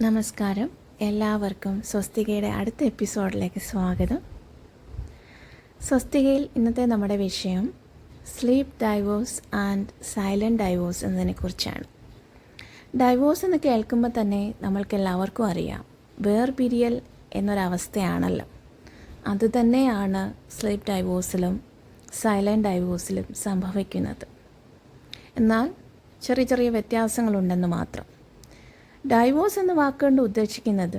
നമസ്കാരം. എല്ലാവർക്കും സ്വസ്തികയുടെ അടുത്ത എപ്പിസോഡിലേക്ക് സ്വാഗതം. സ്വസ്തികയിൽ ഇന്നത്തെ നമ്മുടെ വിഷയം sleep divorce and silent divorce എന്നതിനെക്കുറിച്ചാണ്. ഡൈവോഴ്സ് എന്ന് കേൾക്കുമ്പോൾ തന്നെ നമ്മൾക്കെല്ലാവർക്കും അറിയാം, വേർപിരിയൽ എന്നൊരവസ്ഥയാണല്ലോ. അതുതന്നെയാണ് സ്ലീപ്പ് ഡൈവോഴ്സിലും സൈലൻറ്റ് ഡൈവോഴ്സിലും സംഭവിക്കുന്നത്. എന്നാൽ ചെറിയ ചെറിയ വ്യത്യാസങ്ങളുണ്ടെന്ന് മാത്രം. ഡൈവോഴ്സ് എന്ന വാക്കുകൊണ്ട് ഉദ്ദേശിക്കുന്നത്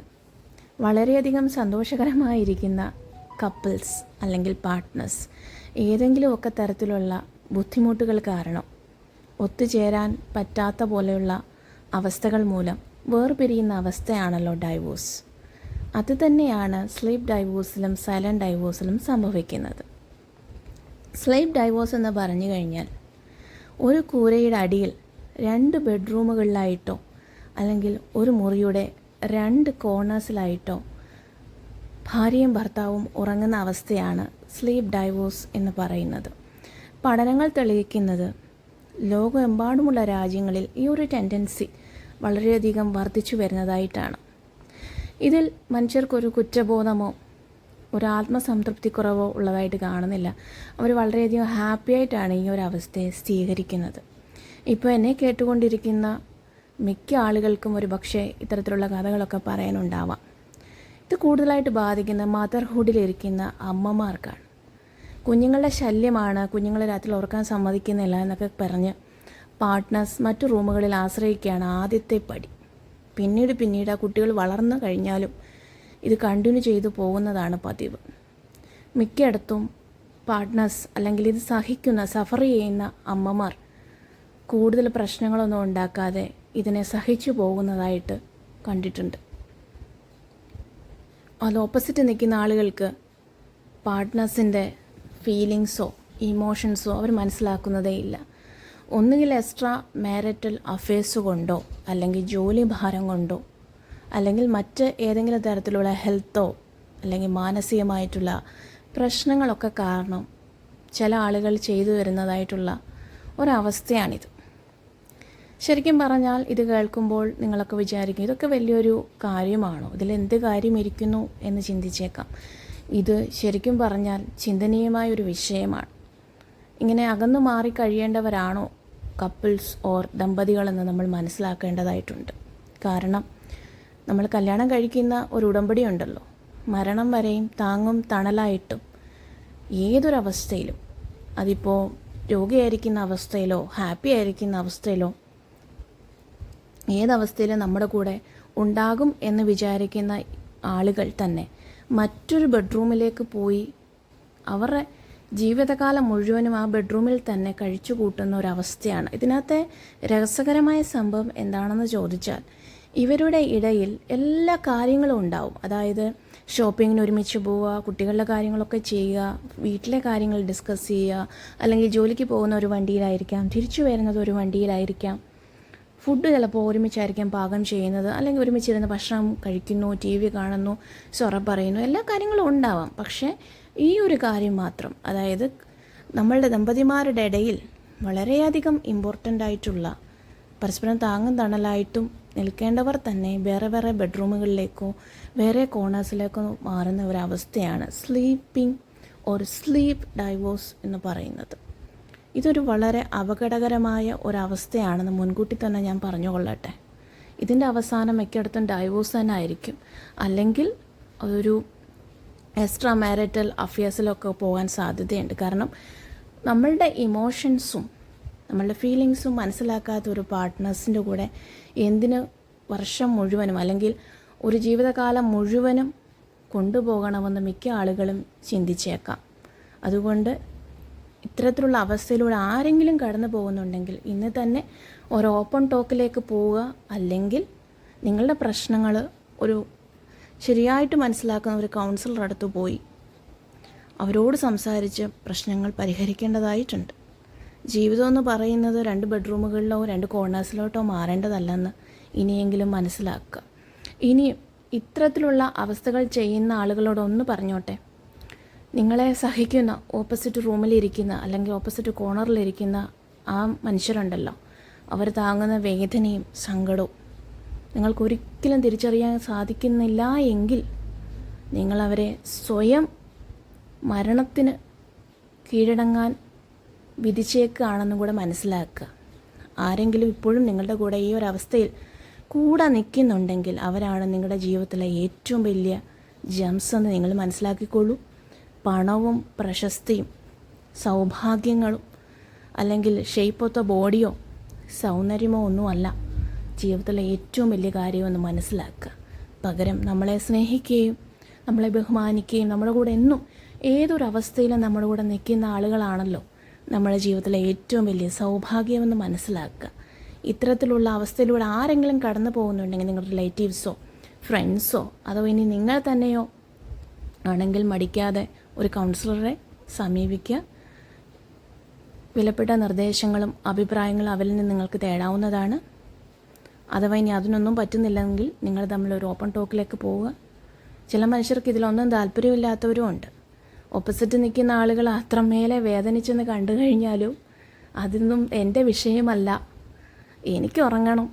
വളരെയധികം സന്തോഷകരമായിരിക്കുന്ന കപ്പിൾസ് അല്ലെങ്കിൽ പാർട്ട്നേഴ്സ് ഏതെങ്കിലുമൊക്കെ തരത്തിലുള്ള ബുദ്ധിമുട്ടുകൾ കാരണം ഒത്തുചേരാൻ പറ്റാത്ത പോലെയുള്ള അവസ്ഥകൾ മൂലം വേർപിരിയുന്ന അവസ്ഥയാണല്ലോ ഡൈവോഴ്സ്. അതുതന്നെയാണ് സ്ലീപ്പ് ഡൈവോഴ്സിലും സൈലൻറ്റ് ഡൈവോഴ്സിലും സംഭവിക്കുന്നത്. സ്ലീപ്പ് ഡൈവോഴ്സ് എന്ന് പറഞ്ഞു കഴിഞ്ഞാൽ ഒരു കൂരയുടെ അടിയിൽ 2 ബെഡ്റൂമുകളിലായിട്ടോ അല്ലെങ്കിൽ ഒരു മുറിയുടെ 2 കോർണേഴ്സിലായിട്ടോ ഭാര്യയും ഭർത്താവും ഉറങ്ങുന്ന അവസ്ഥയാണ് സ്ലീപ്പ് ഡൈവോഴ്സ് എന്ന് പറയുന്നത്. പഠനങ്ങൾ തെളിയിക്കുന്നത് ലോകമെമ്പാടുമുള്ള രാജ്യങ്ങളിൽ ഈ ഒരു ടെൻഡൻസി വളരെയധികം വർദ്ധിച്ചു വരുന്നതായിട്ടാണ്. ഇതിൽ മനുഷ്യർക്കൊരു കുറ്റബോധമോ ഒരു ആത്മസംതൃപ്തിക്കുറവോ ഉള്ളതായിട്ട് കാണുന്നില്ല. അവർ വളരെയധികം ഹാപ്പി ആയിട്ടാണ് ഈ ഒരു അവസ്ഥയെ സ്വീകരിക്കുന്നത്. ഇപ്പോൾ എന്നെ കേട്ടുകൊണ്ടിരിക്കുന്ന മിക്ക ആളുകൾക്കും ഒരു പക്ഷേ ഇത്തരത്തിലുള്ള കഥകളൊക്കെ പറയാനുണ്ടാവാം. ഇത് കൂടുതലായിട്ട് ബാധിക്കുന്ന മദർഹുഡിലിരിക്കുന്ന അമ്മമാർക്കാണ്. കുഞ്ഞുങ്ങളുടെ ശല്യമാണ്, കുഞ്ഞുങ്ങളെ രാത്രി ഉറക്കാൻ സമ്മതിക്കുന്നില്ല എന്നൊക്കെ പറഞ്ഞ് പാർട്ട്നേഴ്സ് മറ്റു റൂമുകളിൽ ആശ്രയിക്കുകയാണ് ആദ്യത്തെ പടി. പിന്നീട് ആ കുട്ടികൾ വളർന്നു കഴിഞ്ഞാലും ഇത് കണ്ടിന്യൂ ചെയ്തു പോകുന്നതാണ് പതിവ്. മിക്കയിടത്തും പാർട്ട്നേഴ്സ് അല്ലെങ്കിൽ ഇത് സഫർ ചെയ്യുന്ന അമ്മമാർ കൂടുതൽ പ്രശ്നങ്ങളൊന്നും ഉണ്ടാക്കാതെ ഇതിനെ സഹിച്ചു പോകുന്നതായിട്ട് കണ്ടിട്ടുണ്ട്. അത് ഓപ്പോസിറ്റ് നിൽക്കുന്ന ആളുകൾക്ക് പാർട്ട്നേഴ്സിൻ്റെ ഫീലിങ്സോ ഇമോഷൻസോ അവർ മനസ്സിലാക്കുന്നതേ ഇല്ല. ഒന്നുകിൽ എക്സ്ട്രാ മാരിറ്റൽ അഫയേഴ്സ് കൊണ്ടോ അല്ലെങ്കിൽ ജോലി ഭാരം കൊണ്ടോ അല്ലെങ്കിൽ മറ്റ് ഏതെങ്കിലും തരത്തിലുള്ള ഹെൽത്തോ അല്ലെങ്കിൽ മാനസികമായിട്ടുള്ള പ്രശ്നങ്ങളൊക്കെ കാരണം ചില ആളുകൾ ചെയ്തു വരുന്നതായിട്ടുള്ള ഒരവസ്ഥയാണിത്. ശരിക്കും പറഞ്ഞാൽ ഇത് കേൾക്കുമ്പോൾ നിങ്ങളൊക്കെ വിചാരിക്കും, ഇതൊക്കെ വലിയൊരു കാര്യമാണോ, ഇതിലെന്ത് കാര്യം ഇരിക്കുന്നു എന്ന് ചിന്തിച്ചേക്കാം. ഇത് ശരിക്കും പറഞ്ഞാൽ ചിന്തനീയമായൊരു വിഷയമാണ്. ഇങ്ങനെ അകന്നു മാറി കഴിയേണ്ടവരാണോ കപ്പിൾസ് ഓർ ദമ്പതികളെന്ന് നമ്മൾ മനസ്സിലാക്കേണ്ടതായിട്ടുണ്ട്. കാരണം നമ്മൾ കല്യാണം കഴിക്കുന്ന ഒരു ഉടമ്പടി ഉണ്ടല്ലോ, മരണം വരെയും താങ്ങും തണലായിട്ടും ഏതൊരവസ്ഥയിലും, അതിപ്പോൾ രോഗിയായിരിക്കുന്ന അവസ്ഥയിലോ ഹാപ്പി ആയിരിക്കുന്ന അവസ്ഥയിലോ ഏതവസ്ഥയിലും നമ്മുടെ കൂടെ ഉണ്ടാകും എന്ന് വിചാരിക്കുന്ന ആളുകൾ തന്നെ മറ്റൊരു ബെഡ്റൂമിലേക്ക് പോയി അവരുടെ ജീവിതകാലം മുഴുവനും ആ ബെഡ്റൂമിൽ തന്നെ കഴിച്ചു കൂട്ടുന്ന ഒരവസ്ഥയാണ്. ഇതിനകത്തെ രസകരമായ സംഭവം എന്താണെന്ന് ചോദിച്ചാൽ, ഇവരുടെ ഇടയിൽ എല്ലാ കാര്യങ്ങളും ഉണ്ടാവും. അതായത് ഷോപ്പിങ്ങിന് ഒരുമിച്ച് പോവുക, കുട്ടികളുടെ കാര്യങ്ങളൊക്കെ ചെയ്യുക, വീട്ടിലെ കാര്യങ്ങൾ ഡിസ്കസ് ചെയ്യുക, അല്ലെങ്കിൽ ജോലിക്ക് പോകുന്ന ഒരു വണ്ടിയിലായിരിക്കാം, തിരിച്ചു വരുന്നത് ഒരു വണ്ടിയിലായിരിക്കാം, ഫുഡ് ചിലപ്പോൾ ഒരുമിച്ചായിരിക്കാം പാകം ചെയ്യുന്നത്, അല്ലെങ്കിൽ ഒരുമിച്ചിരുന്ന് ഭക്ഷണം കഴിക്കുന്നു, TV കാണുന്നു, സൊറ പറയുന്നു, എല്ലാ കാര്യങ്ങളും ഉണ്ടാവാം. പക്ഷേ ഈ ഒരു കാര്യം മാത്രം, അതായത് നമ്മളുടെ ദമ്പതിമാരുടെ ഇടയിൽ വളരെയധികം ഇമ്പോർട്ടൻ്റ് ആയിട്ടുള്ള പരസ്പരം താങ്ങും തണലായിട്ടും നിൽക്കേണ്ടവർ തന്നെ വേറെ വേറെ ബെഡ്റൂമുകളിലേക്കോ വേറെ കോർണേഴ്സിലേക്കോ മാറുന്ന ഒരവസ്ഥയാണ് സ്ലീപ്പിംഗ് ഓർ സ്ലീപ്പ് ഡൈവോഴ്സ് എന്ന് പറയുന്നത്. ഇതൊരു വളരെ അപകടകരമായ ഒരവസ്ഥയാണെന്ന് മുൻകൂട്ടി തന്നെ ഞാൻ പറഞ്ഞുകൊള്ളട്ടെ. ഇതിൻ്റെ അവസാനം മിക്കയിടത്തും ഡൈവോഴ്സ് തന്നെ ആയിരിക്കും, അല്ലെങ്കിൽ അതൊരു എക്സ്ട്രാ മാരിറ്റൽ അഫയേഴ്സിലൊക്കെ പോകാൻ സാധ്യതയുണ്ട്. കാരണം നമ്മളുടെ ഇമോഷൻസും നമ്മളുടെ ഫീലിങ്സും മനസ്സിലാക്കാത്ത ഒരു പാർട്ട്നേഴ്സിൻ്റെ കൂടെ എന്തിന് വർഷം മുഴുവനും അല്ലെങ്കിൽ ഒരു ജീവിതകാലം മുഴുവനും കൊണ്ടുപോകണമെന്ന് മിക്ക ആളുകളും ചിന്തിച്ചേക്കാം. അതുകൊണ്ട് ഇത്തരത്തിലുള്ള അവസ്ഥയിലൂടെ ആരെങ്കിലും കടന്നു പോകുന്നുണ്ടെങ്കിൽ ഇന്ന് തന്നെ ഒരു ഓപ്പൺ ടോക്കിലേക്ക് പോവുക, അല്ലെങ്കിൽ നിങ്ങളുടെ പ്രശ്നങ്ങൾ ഒരു ശരിയായിട്ട് മനസ്സിലാക്കുന്ന ഒരു കൗൺസിലർ അടുത്ത് പോയി അവരോട് സംസാരിച്ച് പ്രശ്നങ്ങൾ പരിഹരിക്കേണ്ടതായിട്ടുണ്ട്. ജീവിതം എന്ന് പറയുന്നത് 2 ബെഡ്റൂമുകളിലോ 2 കോർണേഴ്സിലോട്ടോ മാറേണ്ടതല്ലെന്ന് ഇനിയെങ്കിലും മനസ്സിലാക്കുക. ഇനിയും ഇത്തരത്തിലുള്ള അവസ്ഥകൾ ചെയ്യുന്ന ആളുകളോടൊന്ന് പറഞ്ഞോട്ടെ, നിങ്ങളെ സഹിക്കുന്ന ഓപ്പോസിറ്റ് റൂമിലിരിക്കുന്ന അല്ലെങ്കിൽ ഓപ്പോസിറ്റ് കോർണറിലിരിക്കുന്ന ആ മനുഷ്യരുണ്ടല്ലോ, അവർ താങ്ങുന്ന വേദനയും സങ്കടവും നിങ്ങൾക്കൊരിക്കലും തിരിച്ചറിയാൻ സാധിക്കുന്നില്ല എങ്കിൽ നിങ്ങളവരെ സ്വയം മരണത്തിന് കീഴടങ്ങാൻ വിധിച്ചേക്കാണെന്നും കൂടെ മനസ്സിലാക്കുക. ആരെങ്കിലും ഇപ്പോഴും നിങ്ങളുടെ കൂടെ ഈ ഒരു അവസ്ഥയിൽ കൂടെ നിൽക്കുന്നുണ്ടെങ്കിൽ അവരാണ് നിങ്ങളുടെ ജീവിതത്തിലെ ഏറ്റവും വലിയ ജംസ് എന്ന് നിങ്ങൾ മനസ്സിലാക്കിക്കോളൂ. പണവും പ്രശസ്തിയും സൗഭാഗ്യങ്ങളും അല്ലെങ്കിൽ ഷേപ്പ് ഓഫ് ദ ബോഡിയോ സൗന്ദര്യമോ ഒന്നുമല്ല ജീവിതത്തിലെ ഏറ്റവും വലിയ കാര്യമെന്ന് മനസ്സിലാക്കുക. പകരം നമ്മളെ സ്നേഹിക്കുകയും നമ്മളെ ബഹുമാനിക്കുകയും നമ്മുടെ കൂടെ എന്നും ഏതൊരവസ്ഥയിലും നമ്മുടെ കൂടെ നിൽക്കുന്ന ആളുകളാണല്ലോ നമ്മുടെ ജീവിതത്തിലെ ഏറ്റവും വലിയ സൗഭാഗ്യമെന്ന് മനസ്സിലാക്കുക. ഇത്തരത്തിലുള്ള അവസ്ഥയിലൂടെ ആരെങ്കിലും കടന്നു പോകുന്നുണ്ടെങ്കിൽ നിങ്ങളുടെ റിലേറ്റീവ്സോ ഫ്രണ്ട്സോ അതോ ഇനി നിങ്ങൾ തന്നെയോ ആണെങ്കിൽ മടിക്കാതെ ഒരു കൗൺസിലറെ സമീപിക്കുക. വിലപ്പെട്ട നിർദ്ദേശങ്ങളും അഭിപ്രായങ്ങളും അവരിൽ നിന്ന് നിങ്ങൾക്ക് തേടാവുന്നതാണ്. അഥവാ ഇനി അതിനൊന്നും പറ്റുന്നില്ലെങ്കിൽ നിങ്ങൾ തമ്മിൽ ഒരു ഓപ്പൺ ടോക്കിലേക്ക് പോവുക. ചില മനുഷ്യർക്ക് ഇതിലൊന്നും താല്പര്യമില്ലാത്തവരും ഉണ്ട്. ഓപ്പോസിറ്റ് നിൽക്കുന്ന ആളുകൾ അത്രമേലെ വേദനിച്ചെന്ന് കണ്ടു കഴിഞ്ഞാലും അതൊന്നും എൻ്റെ വിഷയമല്ല, എനിക്ക് ഉറങ്ങണം,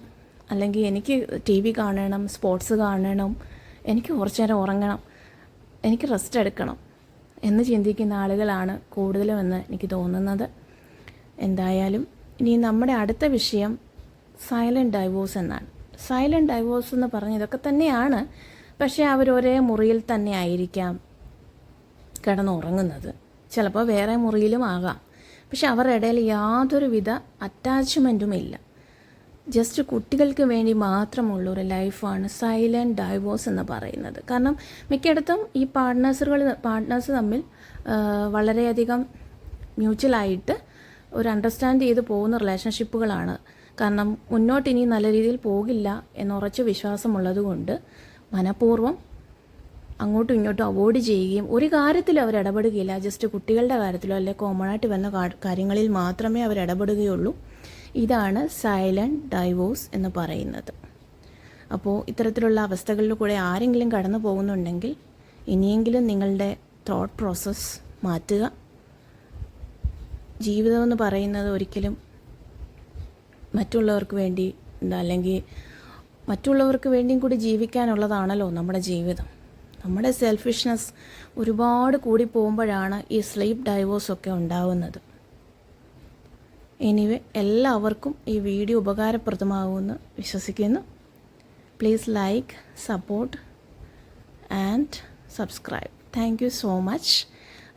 അല്ലെങ്കിൽ എനിക്ക് TV കാണണം, സ്പോർട്സ് കാണണം, എനിക്ക് കുറച്ച് നേരം ഉറങ്ങണം, എനിക്ക് റെസ്റ്റ് എടുക്കണം എന്ന് ചിന്തിക്കുന്ന ആളുകളാണ് കൂടുതലും എന്ന് എനിക്ക് തോന്നുന്നത്. എന്തായാലും ഇനി നമ്മുടെ അടുത്ത വിഷയം സൈലൻറ്റ് ഡൈവോഴ്സ് എന്നാണ്. സൈലൻറ്റ് ഡൈവോഴ്സ് എന്ന് പറഞ്ഞ് ഇതൊക്കെ തന്നെയാണ്, പക്ഷേ അവർ ഒരേ മുറിയിൽ തന്നെ ആയിരിക്കാം കിടന്നുറങ്ങുന്നത്, ചിലപ്പോൾ വേറെ മുറിയിലും ആകാം. പക്ഷെ അവരുടെ ഇടയിൽ യാതൊരുവിധ അറ്റാച്ച്മെൻറ്റും ഇല്ല. ജസ്റ്റ് കുട്ടികൾക്ക് വേണ്ടി മാത്രമുള്ളൊരു ലൈഫാണ് സൈലൻറ്റ് ഡൈവോഴ്സ് എന്ന് പറയുന്നത്. കാരണം മിക്കയിടത്തും ഈ പാർട്ട്നേഴ്സ് തമ്മിൽ വളരെയധികം മ്യൂച്വലായിട്ട് ഒരു അണ്ടർസ്റ്റാൻഡ് ചെയ്ത് പോകുന്ന റിലേഷൻഷിപ്പുകളാണ്. കാരണം മുന്നോട്ട് ഇനി നല്ല രീതിയിൽ പോകില്ല എന്നുറച്ച വിശ്വാസമുള്ളത് കൊണ്ട് മനഃപൂർവ്വം അങ്ങോട്ടും ഇങ്ങോട്ടും അവോയ്ഡ് ചെയ്യുകയും ഒരു കാര്യത്തിലും അവർ ഇടപെടുകയില്ല. ജസ്റ്റ് കുട്ടികളുടെ കാര്യത്തിലോ അല്ലെങ്കിൽ കോമൺ ആയിട്ട് വരുന്ന കാര്യങ്ങളിൽ മാത്രമേ അവർ ഇടപെടുകയുള്ളൂ. ഇതാണ് സൈലൻറ്റ് ഡൈവോഴ്സ് എന്ന് പറയുന്നത്. അപ്പോൾ ഇത്തരത്തിലുള്ള അവസ്ഥകളിൽ കൂടെ ആരെങ്കിലും കടന്നു പോകുന്നുണ്ടെങ്കിൽ ഇനിയെങ്കിലും നിങ്ങളുടെ തോട്ട് പ്രോസസ്സ് മാറ്റുക. ജീവിതമെന്ന് പറയുന്നത് ഒരിക്കലും മറ്റുള്ളവർക്ക് വേണ്ടി അല്ലെങ്കിൽ മറ്റുള്ളവർക്ക് വേണ്ടിയും കൂടി ജീവിക്കാനുള്ളതാണല്ലോ നമ്മുടെ ജീവിതം. നമ്മുടെ സെൽഫിഷ്നെസ് ഒരുപാട് കൂടി പോകുമ്പോഴാണ് ഈ സ്ലീപ്പ് ഡൈവോഴ്സൊക്കെ ഉണ്ടാവുന്നത്. എനിവേ, എല്ലാവർക്കും ഈ വീഡിയോ ഉപകാരപ്രദമാകുമെന്ന് വിശ്വസിക്കുന്നു. Please like, support and subscribe. Thank you so much.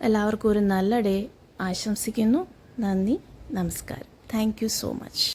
എല്ലാവർക്കും ഒരു നല്ല ഡേ ആശംസിക്കുന്നു. നന്ദി, നമസ്കാരം. Thank you so much.